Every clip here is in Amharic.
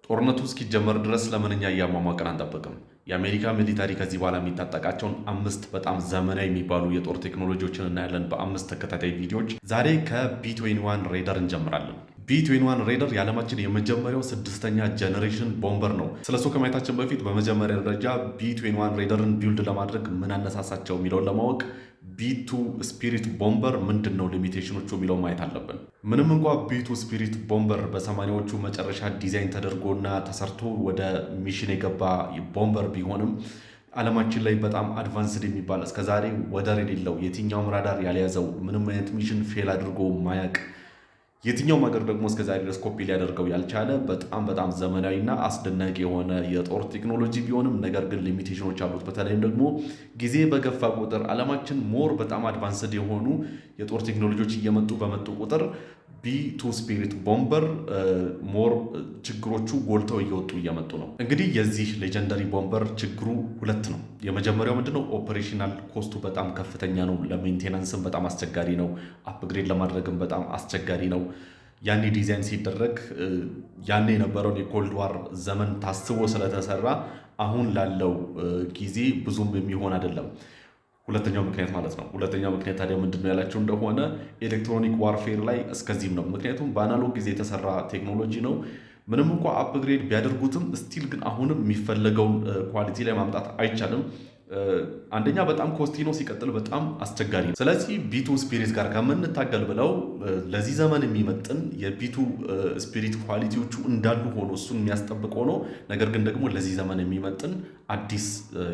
ጦርነቱ እስኪጀመር ድረስ ለምንኛ እያሟሟቀን አንጠብቅም? የአሜሪካ ሚሊታሪ ከዚህ በኋላ የሚታጠቃቸውን 5 በጣም ዘመናዊ የሚባሉ የጦር ቴክኖሎጂዎችን እናያለን በ5 ተከታታይ ቪዲዮዎች። ዛሬ ከቢ21 ሬደር እንጀምራለን። ቢ21 ሬደር የዓለማችን የመጀመሪያው 6ኛ ጄኔሬሽን ቦምበር ነው። ስለሱ ከማየታችን በፊት በመጀመሪያ ደረጃ ቢ21 ሬደርን ቢልድ ለማድረግ ምን አነሳሳቸው የሚለውን ለማወቅ ቢ2 ስፒሪት ቦምበር ምንድን ነው ሊሚቴሽኖቹ የሚለው ማየት አለብን። ምንም እንኳ ቢ2 ስፒሪት ቦምበር በ80ዎቹ መጨረሻ ዲዛይን ተደርጎና ተሰርቶ ወደ ሚሽን የገባ ቦምበር ቢሆንም ዓለማችን ላይ በጣም አድቫንስድ የሚባል እስከዛሬ ወደር የሌለው የትኛውም ራዳር ያልያዘው ምንም አይነት ሚሽን ፌል አድርጎ ማያቅ የትኛውም ሀገር ደግሞ እስከዛሬ ድረስ ኮፒ ሊያደርገው ያልቻለ በጣም ዘመናዊና አስደናቂ የሆነ የጦር ቴክኖሎጂ ቢሆንም ነገር ግን ሊሚቴሽኖች አሉት። በተለይም ደግሞ ጊዜ በገፋ ቁጥር ዓለማችን ሞር በጣም አድቫንስድ የሆኑ የጦር ቴክኖሎጂዎች እየመጡ በመጡ ቁጥር ቢ2 ስፒሪት ቦምበር ሞር ችግሮቹ ጎልተው እየወጡ እየመጡ ነው። እንግዲህ የዚህ ሌጀንደሪ ቦምበር ችግሩ 2 ነው። የመጀመሪያው ምንድነው? ኦፕሬሽናል ኮስቱ በጣም ከፍተኛ ነው። ለሜንቴናንስም በጣም አስቸጋሪ ነው። አፕግሬድ ለማድረግም በጣም አስቸጋሪ ነው። ያኔ ዲዛይን ሲደረግ ያኔ የነበረውን የኮልድ ዋር ዘመን ታስቦ ስለተሰራ አሁን ላለው ጊዜ ብዙም የሚሆን አይደለም። ሁለተኛው ምክንያት ማለት ነው። ሁለተኛው ምክንያት ታዲያ ምንድነው ያላችሁ እንደሆነ ኤሌክትሮኒክ ዋርፌር ላይ እስከዚህም ነው። ምክንያቱም በአናሎግ ጊዜ የተሰራ ቴክኖሎጂ ነው። ምንም እንኳ አፕግሬድ ቢያደርጉትም ስቲል ግን አሁንም የሚፈለገውን ኳሊቲ ላይ ማምጣት አይቻልም። አንደኛ በጣም ኮስቲ ነው፣ ሲቀጥል በጣም አስቸጋሪ ነው። ስለዚህ ቢ2 ስፒሪት ጋር ከምንታገል ብለው ለዚህ ዘመን የሚመጥን የቢ2 ስፒሪት ኳሊቲዎቹ እንዳሉ ሆኖ እሱን የሚያስጠብቅ ሆኖ ነገር ግን ደግሞ ለዚህ ዘመን የሚመጥን አዲስ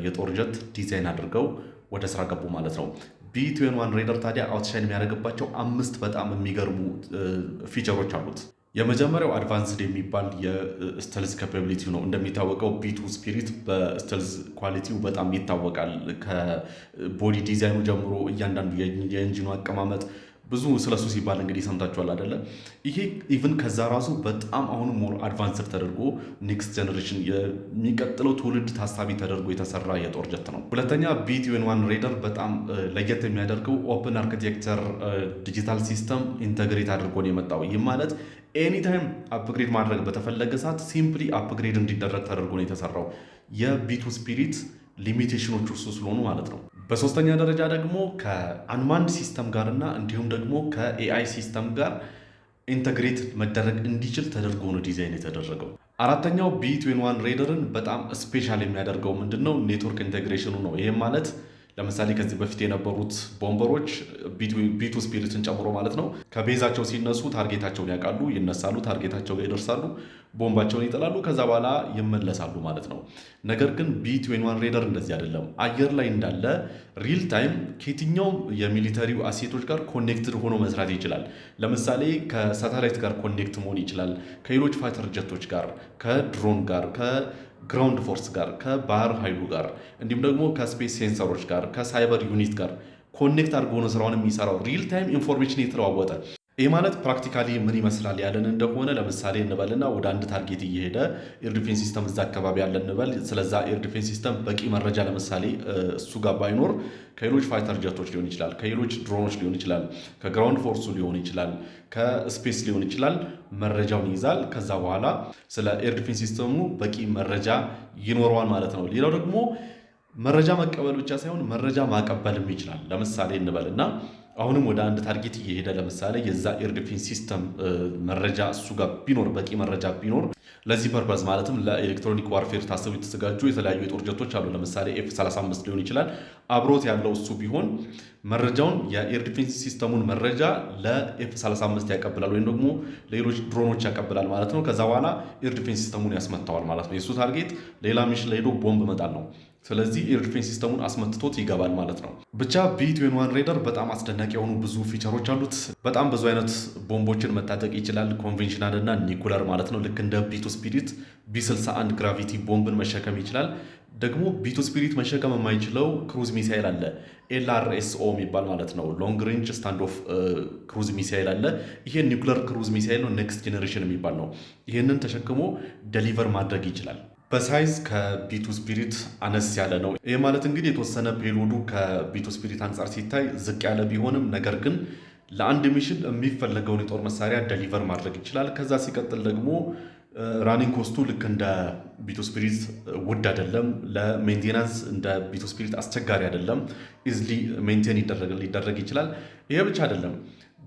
የጦር ጀት ዲዛይን አድርገው ወደ ስራ ገቡ ማለት ነው። ቢ21 ሬደር ታዲያ አውትሻይን የሚያደርግባቸው 5 በጣም የሚገርሙ ፊቸሮች አሉት። የመጀመሪያው አድቫንስድ የሚባል የስተልዝ ካፓቢሊቲ ነው። እንደሚታወቀው ቢ2 ስፒሪት በስተልዝ ኳሊቲው በጣም ይታወቃል። ከቦዲ ዲዛይኑ ጀምሮ እያንዳንዱ የኢንጂኑ አቀማመጥ ብዙ ስለሱ ሲባል እንግዲህ ሰምታችኋል አይደለ? ይሄ ኢቭን ከዛ ራሱ በጣም አሁን ሞር አድቫንስድ ተደርጎ ኔክስት ጀነሬሽን የሚቀጥለው ትውልድ ታሳቢ ተደርጎ የተሰራ የጦር ጀት ነው። ሁለተኛ ቢ21 ሬደር በጣም ለየት የሚያደርገው ኦፕን አርኪቴክቸር ዲጂታል ሲስተም ኢንተግሬት አድርጎ ነው የመጣው። ይህ ማለት ኤኒታይም አፕግሬድ ማድረግ በተፈለገ ሰዓት ሲምፕሊ አፕግሬድ እንዲደረግ ተደርጎ ነው የተሰራው። የቢ2 ስፒሪት ሊሚቴሽኖቹ እሱ ስለሆኑ ማለት ነው። በሶስተኛ ደረጃ ደግሞ ከአንማንድ ሲስተም ጋር እና እንዲሁም ደግሞ ከኤአይ ሲስተም ጋር ኢንተግሬት መደረግ እንዲችል ተደርጎ ነው ዲዛይን የተደረገው። አራተኛው ቢ21 ሬደርን በጣም ስፔሻል የሚያደርገው ምንድነው? ኔትወርክ ኢንቴግሬሽኑ ነው። ይህም ማለት ለምሳሌ ከዚህ በፊት የነበሩት ቦምበሮች ቢ2 ስፒሪትን ጨምሮ ማለት ነው ከቤዛቸው ሲነሱ ታርጌታቸውን ያውቃሉ፣ ይነሳሉ፣ ታርጌታቸው ጋር ይደርሳሉ፣ ቦምባቸውን ይጥላሉ፣ ከዛ በኋላ ይመለሳሉ ማለት ነው። ነገር ግን ቢ21 ሬደር እንደዚህ አይደለም። አየር ላይ እንዳለ ሪል ታይም ከየትኛውም የሚሊተሪው አሴቶች ጋር ኮኔክትድ ሆኖ መስራት ይችላል። ለምሳሌ ከሳተላይት ጋር ኮኔክት መሆን ይችላል፣ ከሌሎች ፋይተር ጀቶች ጋር፣ ከድሮን ጋር፣ ግራውንድ ፎርስ ጋር፣ ከባህር ኃይሉ ጋር እንዲሁም ደግሞ ከስፔስ ሴንሰሮች ጋር፣ ከሳይበር ዩኒት ጋር ኮኔክት አድርጎ ነው ስራውን የሚሰራው። ሪል ታይም ኢንፎርሜሽን የተለዋወጠ። ይህ ማለት ፕራክቲካሊ ምን ይመስላል ያለን እንደሆነ ለምሳሌ እንበልና ወደ አንድ ታርጌት እየሄደ ኤር ዲፌንስ ሲስተም እዛ አካባቢ ያለ እንበል። ስለዛ ኤር ዲፌንስ ሲስተም በቂ መረጃ ለምሳሌ እሱ ጋር ባይኖር ከሌሎች ፋይተር ጀቶች ሊሆን ይችላል፣ ከሌሎች ድሮኖች ሊሆን ይችላል፣ ከግራውንድ ፎርሱ ሊሆን ይችላል፣ ከስፔስ ሊሆን ይችላል፣ መረጃውን ይይዛል። ከዛ በኋላ ስለ ኤር ዲፌንስ ሲስተሙ በቂ መረጃ ይኖረዋል ማለት ነው። ሌላው ደግሞ መረጃ መቀበል ብቻ ሳይሆን መረጃ ማቀበልም ይችላል። ለምሳሌ እንበልና አሁንም ወደ አንድ ታርጌት እየሄደ ለምሳሌ የዛ ኤር ዲፌንስ ሲስተም መረጃ እሱ ጋር ቢኖር በቂ መረጃ ቢኖር ለዚህ ፐርፐዝ ማለትም ለኤሌክትሮኒክ ዋርፌር ታስበው የተዘጋጁ የተለያዩ የጦር ጀቶች አሉ። ለምሳሌ ኤፍ35 ሊሆን ይችላል። አብሮት ያለው እሱ ቢሆን መረጃውን የኤር ዲፌንስ ሲስተሙን መረጃ ለኤፍ35 ያቀብላል ወይም ደግሞ ሌሎች ድሮኖች ያቀብላል ማለት ነው። ከዛ በኋላ ኤር ዲፌንስ ሲስተሙን ያስመታዋል ማለት ነው። የእሱ ታርጌት ሌላ ሚሽን ላይ ሄዶ ቦምብ መጣል ነው። ስለዚህ ኤር ዲፌንስ ሲስተሙን አስመትቶት ይገባል ማለት ነው። ብቻ ቢ21 ሬደር በጣም አስደናቂ የሆኑ ብዙ ፊቸሮች አሉት። በጣም ብዙ አይነት ቦምቦችን መታጠቅ ይችላል። ኮንቬንሽናል እና ኒኩለር ማለት ነው። ልክ እንደ ቢ2 ስፒሪት ቢ61 ግራቪቲ ቦምብን መሸከም ይችላል። ደግሞ ቢ2 ስፒሪት መሸከም የማይችለው ክሩዝ ሚሳይል አለ፣ ኤልአርኤስኦ የሚባል ማለት ነው። ሎንግ ሬንጅ ስታንድ ኦፍ ክሩዝ ሚሳይል አለ። ይሄ ኒኩለር ክሩዝ ሚሳይል ነው፣ ኔክስት ጄኔሬሽን የሚባል ነው። ይህንን ተሸክሞ ደሊቨር ማድረግ ይችላል። በሳይዝ ከቢ2 ስፒሪት አነስ ያለ ነው። ይህ ማለት እንግዲህ የተወሰነ ፔሎዱ ከቢ2 ስፒሪት አንጻር ሲታይ ዝቅ ያለ ቢሆንም ነገር ግን ለአንድ ሚሽን የሚፈለገውን የጦር መሳሪያ ደሊቨር ማድረግ ይችላል። ከዛ ሲቀጥል ደግሞ ራኒንግ ኮስቱ ልክ እንደ ቢቱ ስፒሪት ውድ አይደለም። ለሜንቴናንስ እንደ ቢቱ ስፒሪት አስቸጋሪ አይደለም። ኢዝሊ ሜንቴን ሊደረግ ይችላል። ይሄ ብቻ አይደለም።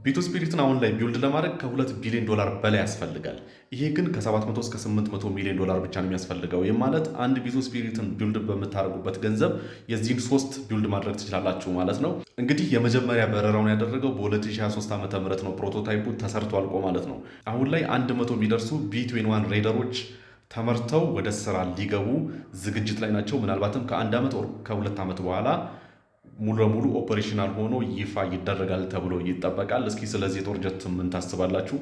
ቢቱ ስፒሪትን አሁን ላይ ቢውልድ ለማድረግ $2 ቢሊዮን በላይ ያስፈልጋል። ይሄ ግን ከ700 እስከ 800 ሚሊዮን ዶላር ብቻ ነው የሚያስፈልገው። ይህም ማለት አንድ ቢቱ ስፒሪትን ቢውልድ በምታደርጉበት ገንዘብ የዚህን 3 ቢውልድ ማድረግ ትችላላችሁ ማለት ነው። እንግዲህ የመጀመሪያ በረራውን ያደረገው በ2023 ዓ.ም ነው። ፕሮቶታይፑ ተሰርቶ አልቆ ማለት ነው። አሁን ላይ 100 የሚደርሱ ቢ21 ሬደሮች ተመርተው ወደ ስራ ሊገቡ ዝግጅት ላይ ናቸው። ምናልባትም ከ1 ዓመት ከ2 ዓመት በኋላ ሙሉ ለሙሉ ኦፐሬሽናል ሆኖ ይፋ ይደረጋል ተብሎ ይጠበቃል። እስኪ ስለዚህ የጦር ጀት ምን ታስባላችሁ?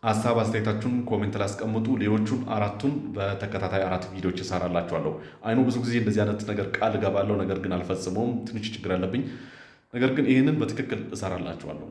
ሀሳብ አስተያየታችሁን ኮሜንት ላይ አስቀምጡ። ሌሎቹን 4ቱን በተከታታይ 4 ቪዲዮዎች እሰራላችኋለሁ። አይኑ ብዙ ጊዜ እንደዚህ አይነት ነገር ቃል እገባለሁ፣ ነገር ግን አልፈጽመውም። ትንሽ ችግር አለብኝ። ነገር ግን ይህንን በትክክል እሰራላችኋለሁ።